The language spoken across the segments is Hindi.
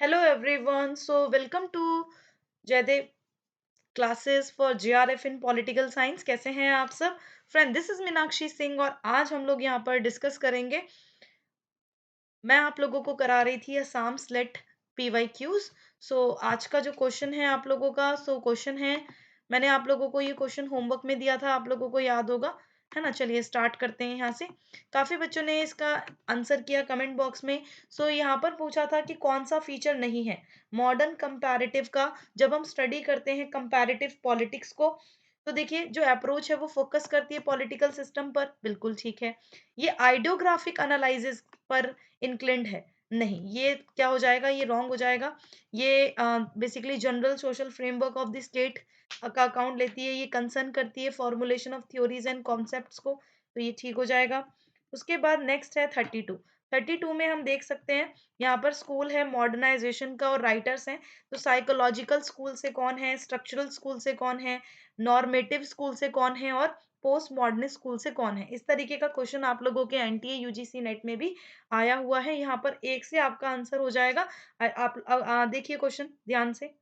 Hello everyone. So welcome to Jaydev classes for JRF in Political Science. कैसे हैं आप सब? Friend this is Meenakshi Singh और आज हम लोग यहाँ पर डिस्कस करेंगे। मैं आप लोगों को करा रही थी असम स्लेट PYQs। सो आज का जो क्वेश्चन है आप लोगों का, क्वेश्चन है, मैंने आप लोगों को ये क्वेश्चन होमवर्क में दिया था, आप लोगों को याद होगा, है ना। चलिए स्टार्ट करते हैं यहाँ से। काफी बच्चों ने इसका आंसर किया कमेंट बॉक्स में। यहाँ पर पूछा था कि कौन सा फीचर नहीं है मॉडर्न कंपैरेटिव का जब हम स्टडी करते हैं कंपैरेटिव पॉलिटिक्स को। तो देखिए जो अप्रोच है वो फोकस करती है पॉलिटिकल सिस्टम पर, बिल्कुल ठीक है। ये आइडियोग्राफिक एनालिसिस पर इंक्लिंड है, नहीं, ये क्या हो जाएगा, ये रॉन्ग हो जाएगा। ये basically general social framework of the state का अकाउंट लेती है, ये कंसर्न करती है formulation of theories and concepts को, तो ये ठीक हो जाएगा। उसके बाद नेक्स्ट है 32। 32 में हम देख सकते हैं यहाँ पर स्कूल है मॉडर्नाइजेशन का और राइटर्स हैं। तो साइकोलॉजिकल स्कूल से कौन है, स्ट्रक्चरल स्कूल से कौन है, नॉर्मेटिव स्कूल से कौन है और पोस्ट मॉडर्निस्ट स्कूल से कौन है। इस तरीके का क्वेश्चन आप लोगों के एनटीए यूजीसी नेट में भी आया हुआ है। यहाँ पर एक से आपका आंसर हो जाएगा। आप देखिए क्वेश्चन ध्यान से,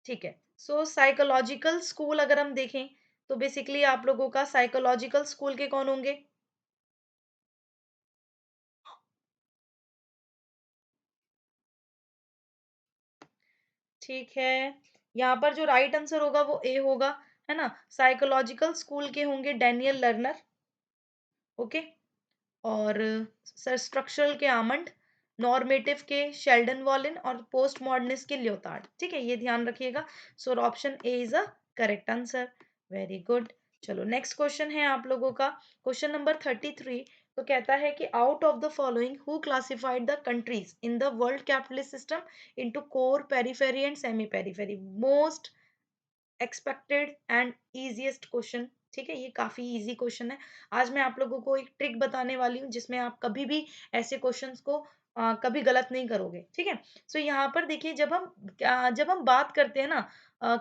ठीक है। साइकोलॉजिकल स्कूल अगर हम देखें तो बेसिकली आप लोगों का साइकोलॉजिकल स्कूल के कौन होंगे, ठीक है। यहाँ पर जो राइट आंसर होगा वो ए होगा, है ना। साइकोलॉजिकल स्कूल के होंगे डैनियल लर्नर, ओके। और स्ट्रक्चरल के आमंड, नॉर्मेटिव के शेल्डन वॉलिन और पोस्ट मॉडर्निस्ट के लियोतार्ड, ठीक है, ये ध्यान रखिएगा। Option A is a correct answer, very good. चलो नेक्स्ट क्वेश्चन है आप लोगों का, क्वेश्चन नंबर 33। तो कहता है कि out of the following who classified the countries in the world capitalist system into core, periphery and semi periphery. Most expected and easiest question, ठीक है, ये काफी इजी क्वेश्चन है। आज मैं आप लोगों को एक ट्रिक बताने वाली हूँ जिसमें आप कभी भी ऐसे क्वेश्चंस को कभी गलत नहीं करोगे, ठीक है। यहाँ पर देखिए जब हम बात करते हैं ना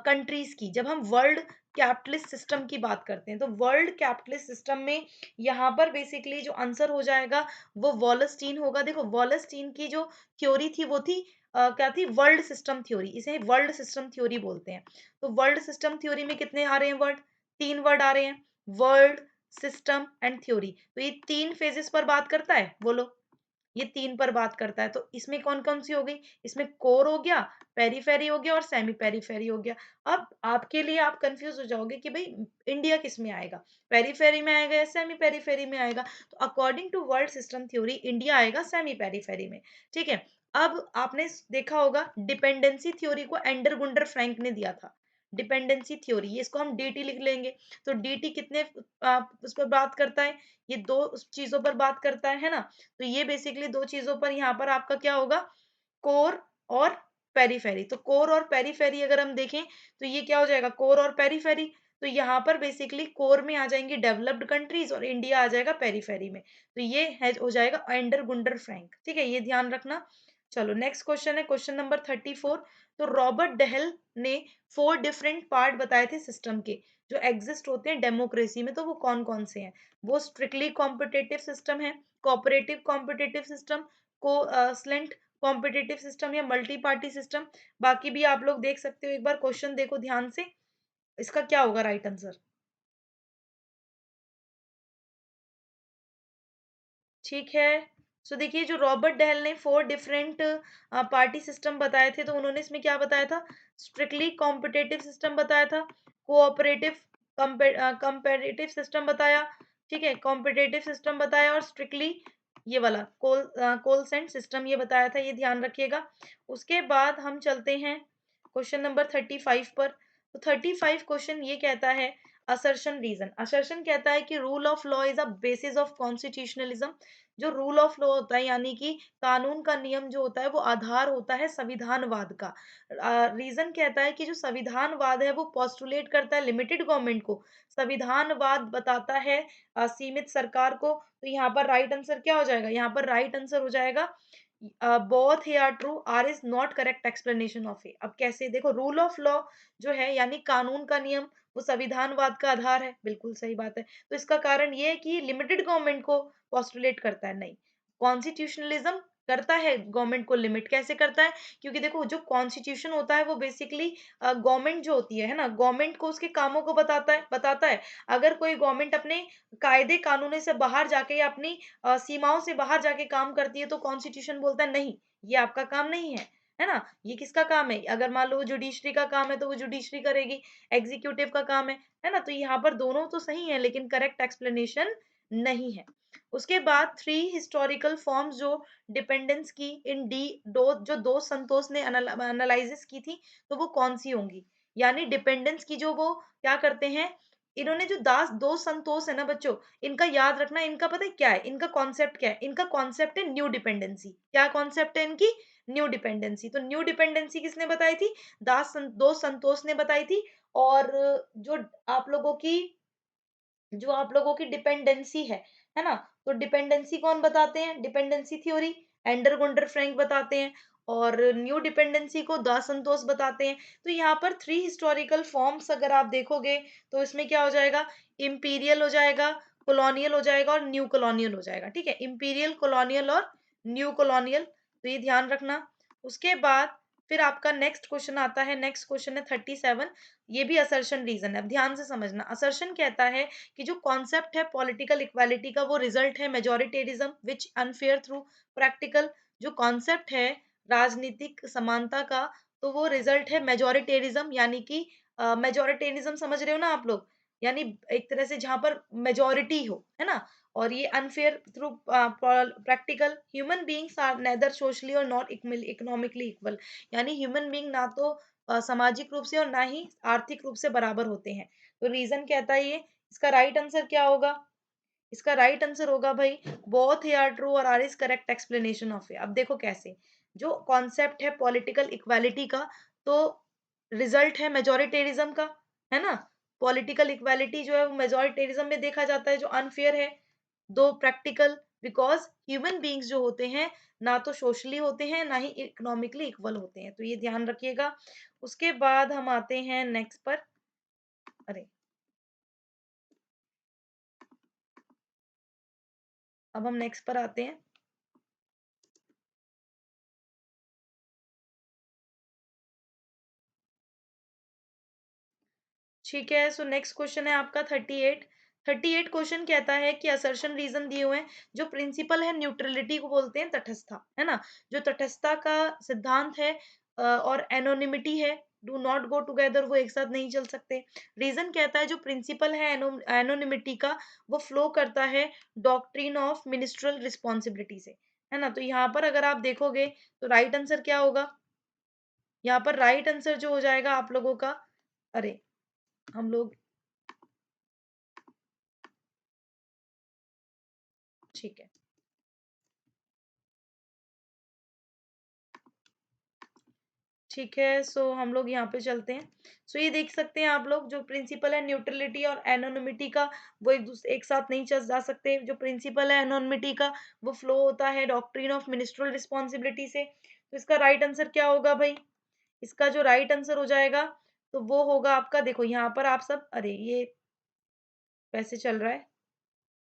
कंट्रीज की, जब हम वर्ल्ड कैपिटलिस्ट सिस्टम की बात करते हैं तो वर्ल्ड कैपिटलिस्ट सिस्टम में यहाँ पर बेसिकली जो आंसर हो जाएगा वो वॉलस्टीन होगा। देखो वॉलस्टीन की जो थ्योरी थी वो थी क्या थी, वर्ल्ड सिस्टम थ्योरी, इसे वर्ल्ड सिस्टम थ्योरी बोलते हैं। तो वर्ल्ड सिस्टम थ्योरी में कितने आ रहे हैं वर्ड, तीन वर्ड आ रहे हैं, वर्ल्ड, सिस्टम एंड थ्योरी। तो ये तीन फेजेस पर बात करता है, बोलो, ये तीन पर बात करता है। तो इसमें कौन कौन सी हो गई, इसमें कोर हो गया, पेरीफेरी हो गया और सेमी पेरीफेरी हो गया। अब आपके लिए आप कंफ्यूज हो जाओगे कि भाई इंडिया किस में आएगा, पेरीफेरी में आएगा या सेमी पेरीफेरी में आएगा। तो according to world system theory India आएगा सेमी पेरीफेरी में, ठीक है। अब आपने देखा होगा डिपेंडेंसी थ्योरी को एंडर गुंडर फ्रैंक ने दिया था, डिपेंडेंसी थ्योरी, ये इसको हम डीटी लिख लेंगे। तो डीटी कितने उस पर बात करता है, ये दो चीजों पर बात करता है ना। तो ये बेसिकली दो चीजों पर, यहाँ पर आपका क्या होगा, कोर और पेरीफेरी। तो कोर और पेरीफेरी अगर हम देखें तो ये क्या हो जाएगा, कोर और पेरीफेरी। तो यहाँ पर बेसिकली कोर में आ जाएंगी डेवलप्ड कंट्रीज और इंडिया आ जाएगा पेरीफेरी में। तो ये है हो जाएगा एंडर गुंडर फ्रैंक, ठीक है, ये ध्यान रखना। चलो नेक्स्ट क्वेश्चन है क्वेश्चन नंबर 34। तो रॉबर्ट डेहल ने 4 डिफरेंट पार्ट बताए थे सिस्टम के जो एग्जिस्ट होते हैं डेमोक्रेसी में, तो वो कौन कौन से हैं। वो स्ट्रिक्टली कॉम्पिटिटिव सिस्टम है, कोऑपरेटिव कॉम्पिटिटिव सिस्टम, को स्लेंट कॉम्पिटिटिव सिस्टम या मल्टी पार्टी सिस्टम। बाकी भी आप लोग देख सकते हो, एक बार क्वेश्चन देखो ध्यान से, इसका क्या होगा राइट आंसर, ठीक है। देखिए जो रॉबर्ट डेहल ने 4 डिफरेंट पार्टी सिस्टम बताए थे, तो उन्होंने इसमें क्या बताया था, स्ट्रिक्टली कॉम्पिटिटिव सिस्टम बताया था, कोऑपरेटिव कंपेरेटिव सिस्टम बताया, ठीक है, कॉम्पिटिटिव सिस्टम बताया और स्ट्रिक्टली ये वाला कोल सेंट सिस्टम ये बताया था, ये ध्यान रखिएगा। उसके बाद हम चलते हैं क्वेश्चन नंबर 35 पर। तो 35 क्वेश्चन ये कहता है असर्शन रीजन, असर्शन कहता है कि rule of law is a basis of constitutionalism. जो रूल ऑफ लॉ होता है यानी कि कानून का नियम जो होता है वो आधार होता है संविधानवाद का। रीजन कहता है कि जो संविधानवाद है वो पोस्टुलेट करता है लिमिटेड गवर्नमेंट को, संविधानवाद बताता है सीमित सरकार को। तो यहाँ पर राइट आंसर क्या हो जाएगा, यहाँ पर राइट आंसर हो जाएगा both hey are true, R is not correct explanation of A. अब कैसे, देखो रूल ऑफ लॉ जो है यानी कानून का नियम वो संविधानवाद का आधार है, बिल्कुल सही बात है। तो इसका कारण ये है कि लिमिटेड गवर्नमेंट को पोस्टुलेट करता है, नहीं, कॉन्स्टिट्यूशनलिज्म करता है गवर्नमेंट को लिमिट। कैसे करता है? क्योंकि देखो जो कॉन्स्टिट्यूशन होता है वो बेसिकली गवर्नमेंट जो होती है ना, गवर्नमेंट को उसके कामों को बताता है। अगर कोई गवर्नमेंट अपने कायदे कानून से बाहर जाके या अपनी सीमाओं से बाहर जाके काम करती है तो कॉन्स्टिट्यूशन बोलता है नहीं, ये आपका काम नहीं है ना? ये किसका काम है? अगर मान लो जुडिशरी का काम है तो वो जुडिशरी करेगी, एग्जीक्यूटिव का काम है ना? तो यहाँ पर दोनों तो सही है लेकिन करेक्ट एक्सप्लेनेशन नहीं है। उसके बाद थ्री हिस्टोरिकल फॉर्म्स जो डिपेंडेंस की इन डी दो जो दो संतोष ने एनालिसिस की थी तो वो कौन सी होंगी? यानी डिपेंडेंस की जो वो क्या करते हैं, इन्होंने जो दास दो संतोष है ना बच्चों, इनका याद रखना। इनका पता है क्या है? इनका कॉन्सेप्ट क्या है? इनका कॉन्सेप्ट है न्यू डिपेंडेंसी। क्या कॉन्सेप्ट है इनकी? New dependency. तो न्यू डिपेंडेंसी किसने बताई थी? दो संतोष ने बताई थी। और जो आप लोगों की डिपेंडेंसी है ना? तो डिपेंडेंसी कौन बताते हैं? Dependency theory ender Gunder Frank बताते हैं। और न्यू डिपेंडेंसी को दास संतोष बताते हैं। तो यहाँ पर थ्री हिस्टोरिकल फॉर्म्स अगर आप देखोगे तो इसमें क्या हो जाएगा? इंपीरियल हो जाएगा, कॉलोनियल हो जाएगा और न्यू कॉलोनियल हो जाएगा। ठीक है, इंपीरियल, कॉलोनियल और न्यू कॉलोनियल। तो ये ध्यान रखना। उसके बाद फिर आपका नेक्स्ट क्वेश्चन आता है। नेक्स्ट क्वेश्चन है 37। ये भी असर्शन रीजन है। अब ध्यान से समझना। असर्शन कहता है कि जो कॉन्सेप्ट है पॉलिटिकल इक्वालिटी का वो रिजल्ट है मेजोरिटेरिज्म विच अनफेयर थ्रू प्रैक्टिकल। जो कॉन्सेप्ट है राजनीतिक समानता का तो वो रिजल्ट है मेजोरिटेरिज्म, यानी कि मेजोरिटेरिज्म समझ रहे हो ना आप लोग? यानी एक तरह से जहां पर मेजोरिटी हो, है ना? और ये unfair through practical. Human beings are neither socially और नॉट इकोनॉमिकली इक्वल। यानी ह्यूमन बीइंग ना तो सामाजिक रूप से और ना ही आर्थिक रूप से बराबर होते हैं। तो रीजन कहता है ये। इसका राइट आंसर क्या होगा? इसका राइट आंसर होगा भाई बोथ हे आर ट्रू और R is correct explanation of A. अब देखो कैसे। जो कॉन्सेप्ट है पॉलिटिकल इक्वालिटी का तो रिजल्ट है मेजोरिटेरिज्म का, है ना? पॉलिटिकल इक्वालिटी जो है वो मेजोरिटेरिज्म में देखा जाता है जो अनफेयर है। दो प्रैक्टिकल बिकॉज ह्यूमन बीइंग्स जो होते हैं ना तो सोशली होते हैं ना ही इकोनॉमिकली इक्वल होते हैं। तो ये ध्यान रखिएगा। उसके बाद हम आते हैं नेक्स्ट पर। अरे, अब हम नेक्स्ट पर आते हैं। ठीक है, सो नेक्स्ट क्वेश्चन है आपका 38। 38 क्वेश्चन कहता है कि असर्शन रीजन दिए हुए हैं। जो प्रिंसिपल है न्यूट्रलिटी को बोलते हैं तटस्थता, है ना? जो तटस्थता का सिद्धांत है और एनोनिमिटी है, डू नॉट गो टुगेदर, वो एक साथ नहीं चल सकते। रीजन कहता है जो प्रिंसिपल है एनोनिमिटी का वो फ्लो करता है डॉक्ट्रिन ऑफ मिनिस्ट्रियल रिस्पॉन्सिबिलिटी से, है ना? तो यहाँ पर अगर आप देखोगे तो राइट आंसर क्या होगा? यहाँ पर राइट आंसर जो हो जाएगा आप लोगों का, अरे हम लोग, ठीक है, ठीक है। सो हम लोग यहाँ पे चलते हैं। सो ये देख सकते हैं आप लोग जो प्रिंसिपल है न्यूट्रलिटी और एनोनिमिटी का वो एक साथ नहीं चल जा सकते। जो प्रिंसिपल है एनोनिमिटी का वो फ्लो होता है डॉक्ट्रिन ऑफ मिनिस्ट्रियल रिस्पॉन्सिबिलिटी से। तो इसका राइट आंसर क्या होगा भाई? इसका जो राइट आंसर हो जाएगा तो वो होगा आपका, देखो यहाँ पर आप सब, अरे ये वैसे चल रहा है,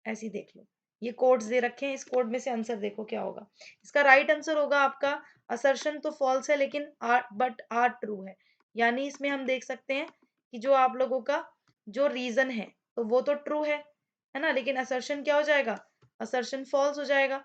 ऐसे ही देख लो। ये कोड्स दे रखे हैं, इस कोड में से आंसर देखो क्या होगा। इसका राइट आंसर होगा आपका, असर्शन तो फॉल्स है लेकिन आर बट आर ट्रू है। यानी इसमें हम देख सकते हैं कि जो आप लोगों का जो रीजन है तो वो तो ट्रू है ना? लेकिन असर्शन क्या हो जाएगा? असर्शन फॉल्स हो जाएगा,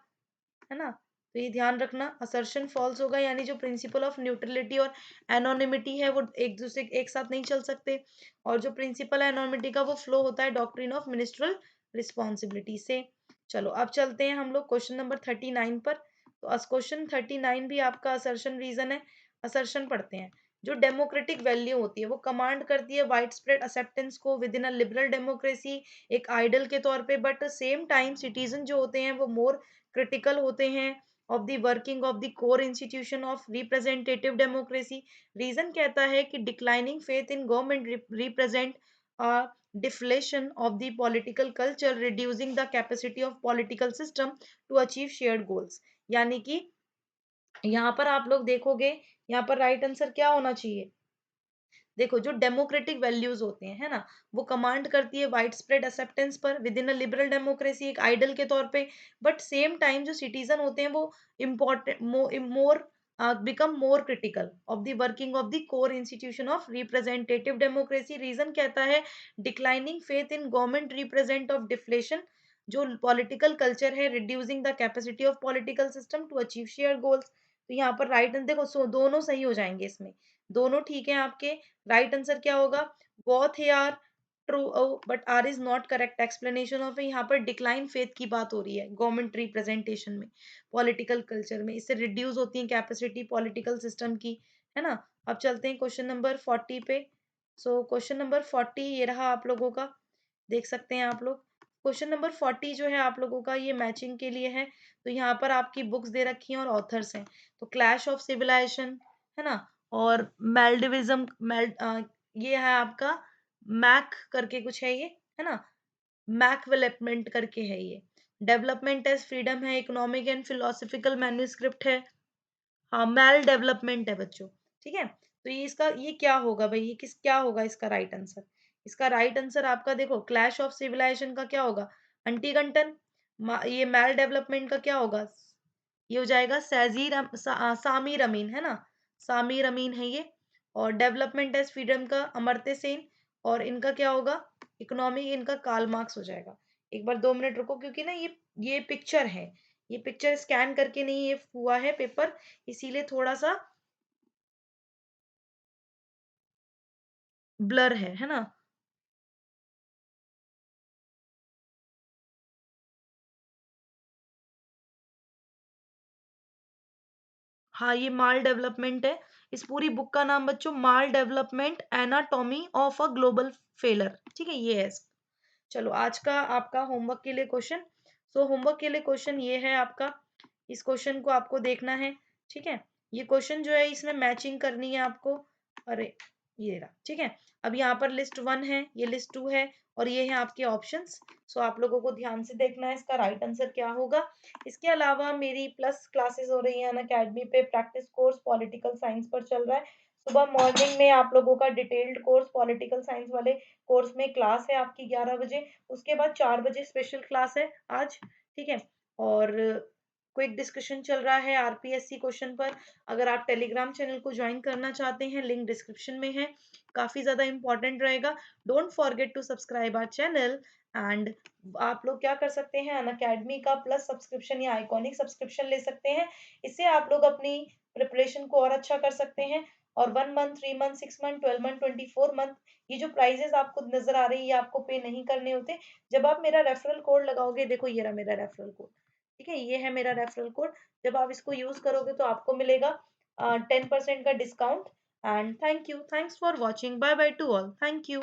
है ना? तो ये ध्यान रखना, असर्शन फॉल्स होगा। यानी जो प्रिंसिपल ऑफ न्यूट्रलिटी और एनोनिमिटी है वो एक दूसरे एक साथ नहीं चल सकते। और जो प्रिंसिपल है एनोनिमिटी का वो फ्लो होता है डॉक्ट्रिन ऑफ मिनिस्ट्रियल रिस्पॉन्सिबिलिटी से। चलो अब चलते हैं हम लोग क्वेश्चन नंबर 39 पर। तो क्वेश्चन 39 भी आपका असर्शन रीजन है। असर्शन पढ़ते हैं। जो डेमोक्रेटिक वैल्यू होती है वो कमांड करती है वाइड स्प्रेड एक्सेप्टेंस को with in a liberal democracy, एक आइडल के तौर पे। बट सेम टाइम सिटीजन जो होते हैं वो मोर क्रिटिकल होते हैं of the working of the core institution of representative democracy. Reason कहता है कि declining faith in government represent deflation of the political culture, reducing the capacity of political system to achieve shared goals। यानी कि यहाँ पर आप लोग देखोगे, यहाँ पर राइट आंसर क्या होना चाहिए? देखो जो डेमोक्रेटिक वैल्यूज होते हैं, है ना, वो कमांड करती है वाइड स्प्रेड एक्सेप्टेंस पर within a liberal democracy, एक आइडल के तौर पे। बट सेम टाइम जो सिटीजन होते हैं वो important more become more critical of the working of the core institution of representative democracy. Reason कहता है declining faith in government represent of deflation, जो पॉलिटिकल कल्चर है, reducing the capacity of political system to achieve share goals. तो यहाँ पर राइट देखो दोनों सही हो जाएंगे इसमें, दोनों ठीक है आपके। राइट आंसर क्या होगा, both hey are true, but R is not correct explanation of, यहाँ पर डिक्लाइन फेथ की बात हो रही है गवर्नमेंट रिप्रेजेंटेशन में, पॉलिटिकल कल्चर में, इससे रिड्यूस होती है कैपेसिटी पॉलिटिकल सिस्टम की, है ना। अब चलते हैं क्वेश्चन नंबर 40 पे। सो क्वेश्चन नंबर 40 ये रहा आप लोगों का, देख सकते हैं आप लोग। क्वेश्चन नंबर 40 जो है आप लोगों का ये मैचिंग के लिए है। तो यहाँ पर आपकी बुक्स दे रखी हैं और ऑथर्स हैं। तो क्लैश ऑफ सिविलाइजेशन, है ना, और मेल्डिविज्म, ये है आपका मैक करके कुछ है ये, है ना, मैक डेवलपमेंट करके है ये। डेवलपमेंट एज फ्रीडम है, इकोनॉमिक एंड फिलोसफिकल मैन्युस्क्रिप्ट है। हाँ मेल डेवलपमेंट है बच्चों, ठीक है। तो ये इसका ये क्या होगा भाई, ये किस क्या होगा इसका राइट आंसर। इसका राइट आंसर आपका देखो क्लैश ऑफ सिविलाइजेशन का क्या होगा, अंटीगंटन। ये मेल डेवलपमेंट का क्या होगा, ये हो जाएगा सामी रमीन, है ना, सामी रमीन है ये। और डेवलपमेंट एज फ्रीडम का अमर्त्य सेन। और इनका क्या होगा, इकोनॉमिक, इनका कार्ल मार्क्स हो जाएगा। एक बार 2 मिनट रुको, क्योंकि ना ये पिक्चर है, ये पिक्चर स्कैन करके नहीं ये हुआ है पेपर, इसीलिए थोड़ा सा ब्लर है ना। हाँ ये माल डेवलपमेंट है। इस पूरी बुक का नाम बच्चों maldevelopment anatomy of a global failure, ठीक है, ये है। चलो आज का आपका होमवर्क के लिए क्वेश्चन, सो होमवर्क के लिए क्वेश्चन ये है आपका, इस क्वेश्चन को आपको देखना है, ठीक है। ये क्वेश्चन जो है इसमें मैचिंग करनी है आपको। अरे ये रहा, ठीक है। अब यहाँ पर लिस्ट 1 है, ये लिस्ट 2 है, और ये है आपके ऑप्शंस। सो आप लोगों को ध्यान से देखना है इसका राइट आंसर क्या होगा। इसके अलावा मेरी प्लस क्लासेस हो रही है अन अकेडमी पे, प्रैक्टिस कोर्स पॉलिटिकल साइंस पर चल रहा है। सुबह मॉर्निंग में आप लोगों का डिटेल्ड कोर्स पॉलिटिकल साइंस वाले कोर्स में क्लास है आपकी 11 बजे। उसके बाद 4 बजे स्पेशल क्लास है आज, ठीक है। और क्विक डिस्कशन चल रहा है आरपीएससी क्वेश्चन पर। अगर आप टेलीग्राम चैनल को ज्वाइन करना चाहते हैं, लिंक डिस्क्रिप्शन में है, काफी ज्यादा इंपॉर्टेंट रहेगा। Don't forget to subscribe our channel. And आप लोग क्या कर सकते हैं, अन अकेडमी का प्लस सब्सक्रिप्शन या आइकॉनिक सब्सक्रिप्शन ले सकते हैं। इससे आप लोग अपनी प्रिपरेशन को और अच्छा कर सकते हैं। और 1 month, 3 month, 6 month, 12 month, 24 month, ये जो प्राइजेस आपको नजर आ रही है ये आपको पे नहीं करने होते। जब आप मेरा रेफरल कोड लगाओगे, देखो ये रहा मेरा रेफरल कोड, ठीक है, ये है मेरा रेफरल कोड। जब आप इसको यूज करोगे तो आपको मिलेगा 10% का discount. And thank you, thanks for watching, bye bye to all, thank you.